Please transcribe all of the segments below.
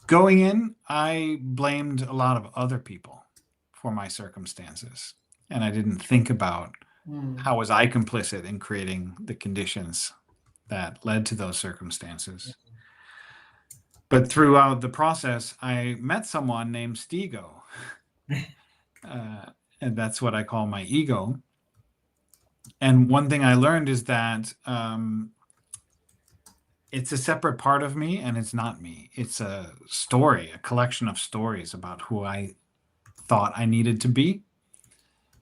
Going in, I blamed a lot of other people for my circumstances, and I didn't think about Mm. how was I complicit in creating the conditions that led to those circumstances. But throughout the process, I met someone named Stigo, uh, and that's what I call my ego. And one thing I learned is that it's a separate part of me, and it's not me. It's a story, a collection of stories about who I thought I needed to be.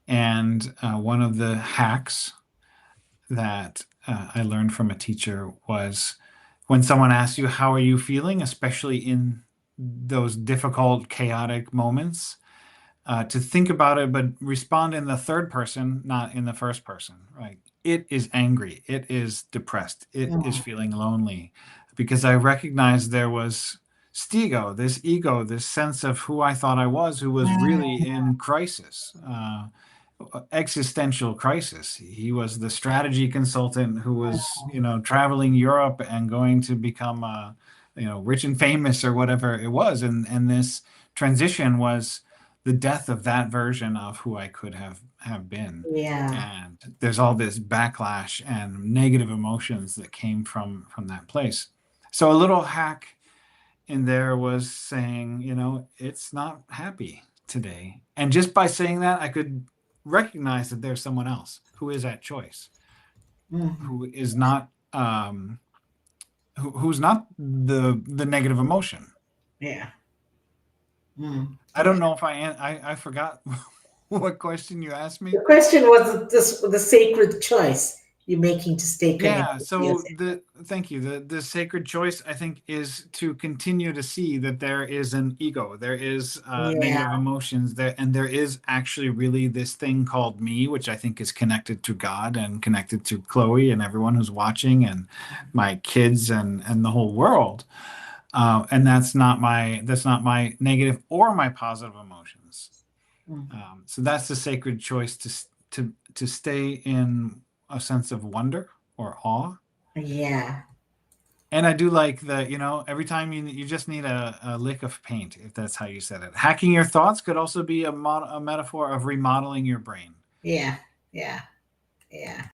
And one of the hacks that I learned from a teacher was when someone asks you, how are you feeling, especially in those difficult, chaotic moments, to think about it, but respond in the third person, not in the first person, right? It is angry. It is depressed. It is Mm. feeling lonely because I recognized there was stego, this ego, this sense of who I thought I was, who was really Mm. in crisis, existential crisis. He was the strategy consultant who was, traveling Europe and going to become, rich and famous or whatever it was. And this transition was the death of that version of who I could have been. Yeah. And there's all this backlash and negative emotions that came from that place. So a little hack in there was saying, it's not happy today. And just by saying that, I could recognize that there's someone else who is at choice, Mhm. who is not who's not the negative emotion. Yeah. Mm. I don't know if I forgot what question you asked The me. question was the sacred choice you're making to stay Yeah, connected to so yourself. thank you. The sacred choice, I think, is to continue to see that there is an ego, there is Yeah. negative emotions there, and there is actually really this thing called me, which I think is connected to God and connected to Chloe and everyone who's watching and my kids and the whole world. And that's not my negative or my positive emotions. Mm. So that's the sacred choice to stay in a sense of wonder or awe. Yeah. And I do like that, every time you just need a lick of paint, if that's how you said it. Hacking your thoughts could also be a metaphor of remodeling your brain. Yeah. Yeah. Yeah.